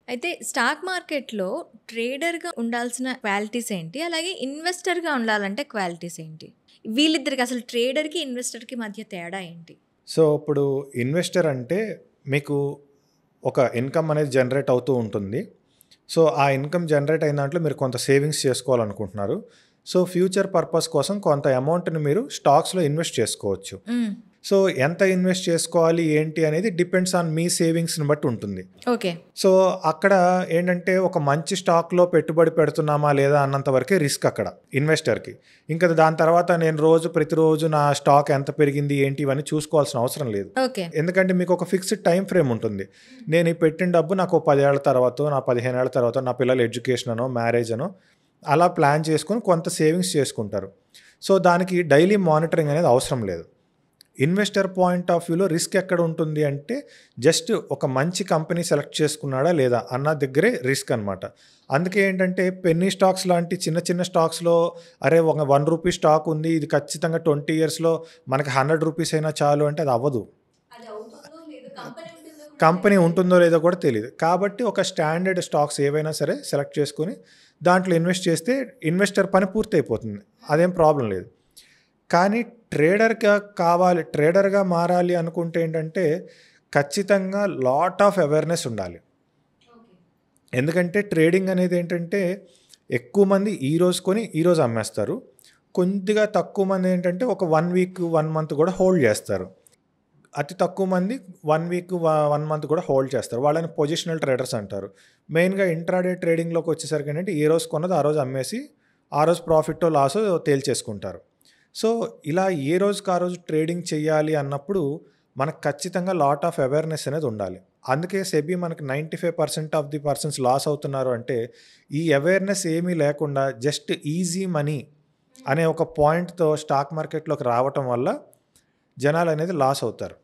అయితే స్టాక్ మార్కెట్‌లో ట్రేడర్‌గా ఉండాల్సిన క్వాలిటీస్ ఏంటి? అలాగే ఇన్వెస్టర్‌గా ఉండాలంటే క్వాలిటీస్ ఏంటి? వీళ్ళిద్దరికి అసలు ట్రేడర్‌కి, ఇన్వెస్టర్‌కి మధ్య తేడా ఏంటి? సో, ఇప్పుడు ఇన్వెస్టర్ అంటే మీకు ఒక ఇన్‌కమ్ అనేది జనరేట్ అవుతూ ఉంటుంది. సో, ఆ ఇన్‌కమ్ జనరేట్ అయిన దాంట్లో మీరు కొంత సేవింగ్స్ చేసుకోవాలనుకుంటున్నారు. సో, ఫ్యూచర్ పర్పస్ కోసం కొంత అమౌంట్‌ని మీరు స్టాక్స్‌లో ఇన్వెస్ట్ చేసుకోవచ్చు. హ్మ్. సో, ఎంత ఇన్వెస్ట్ చేసుకోవాలి ఏంటి అనేది డిపెండ్స్ ఆన్ మీ సేవింగ్స్‌ని బట్టి ఉంటుంది. ఓకే. సో, అక్కడ ఏంటంటే ఒక మంచి స్టాక్‌లో పెట్టుబడి పెడుతున్నామా లేదా అన్నంత వరకే రిస్క్ అక్కడ ఇన్వెస్టర్‌కి. ఇంకా దాని తర్వాత నేను ప్రతిరోజు నా స్టాక్ ఎంత పెరిగింది ఏంటి ఇవన్నీ చూసుకోవాల్సిన అవసరం లేదు. ఓకే. ఎందుకంటే మీకు ఒక ఫిక్స్డ్ టైమ్ ఫ్రేమ్ ఉంటుంది. నేను ఈ పెట్టిన డబ్బు నాకు 10 ఏళ్ల తర్వాతో, నా 15 ఏళ్ల తర్వాతో నా పిల్లల ఎడ్యుకేషన్ అనో, మ్యారేజ్ అనో అలా ప్లాన్ చేసుకొని కొంత సేవింగ్స్ చేసుకుంటారు. సో, దానికి డైలీ మానిటరింగ్ అనేది అవసరం లేదు. ఇన్వెస్టర్ పాయింట్ ఆఫ్ వ్యూలో రిస్క్ ఎక్కడ ఉంటుంది అంటే జస్ట్ ఒక మంచి కంపెనీ సెలెక్ట్ చేసుకున్నాడా లేదా అన్న దగ్గరే రిస్క్ అనమాట. అందుకే ఏంటంటే పెన్నీ స్టాక్స్ లాంటి చిన్న చిన్న స్టాక్స్‌లో అరే ఒక ₹1 స్టాక్ ఉంది. ఇది ఖచ్చితంగా 20 ఇయర్స్‌లో మనకి ₹100 అయినా చాలు అంటే అది అవ్వదు. అది అవుతుందో లేదో కంపెనీ ఉంటుందో కూడా కంపెనీ తెలీదు. ఉంటుందో లేదో కూడా తెలీదు. కాబట్టి ఒక స్టాండర్డ్ స్టాక్స్ ఏవైనా సరే సెలెక్ట్ చేసుకొని దాంట్లో ఇన్వెస్ట్ చేస్తే ఇన్వెస్టర్ పని పూర్తయిపోతుంది. అదేం ప్రాబ్లమ్ లేదు. కానీ ట్రేడర్‌గా మారాలి అనుకుంటే ఏంటంటే ఖచ్చితంగా లాట్ ఆఫ్ అవేర్‌నెస్ ఉండాలి. ఓకే. ఎందుకంటే ట్రేడింగ్ అనేది ఏంటంటే ఎక్కువ మంది ఈరోజు కొని ఈరోజు అమ్మేస్తారు. కొద్దిగా తక్కువ మంది ఏంటంటే ఒక 1 వీక్, 1 మంత్ కూడా హోల్డ్ చేస్తారు. అతి తక్కువ మంది 1 వీక్, 1 మంత్ కూడా హోల్డ్ చేస్తారు. వాళ్ళని పొజిషనల్ ట్రేడర్స్ అంటారు. మెయిన్‌గా ఇంట్రాడే ట్రేడింగ్‌లోకి వచ్చేసరికి ఏంటంటే ఏ రోజు కొన్నది ఆ రోజు అమ్మేసి ఆ రోజు ప్రాఫిట్టో లాసో తేల్చేసుకుంటారు. సో, ఇలా ఏ రోజుకి ఆ రోజు ట్రేడింగ్ చేయాలి అన్నప్పుడు మనకు ఖచ్చితంగా లాట్ ఆఫ్ అవేర్‌నెస్ అనేది ఉండాలి. అందుకే సెబీ మనకి 95% ఆఫ్ ది పర్సన్స్ లాస్ అవుతున్నారు అంటే ఈ అవేర్‌నెస్ ఏమీ లేకుండా జస్ట్ ఈజీ మనీ అనే ఒక పాయింట్‌తో స్టాక్ మార్కెట్‌లోకి రావటం వల్ల జనాలనేది లాస్ అవుతారు.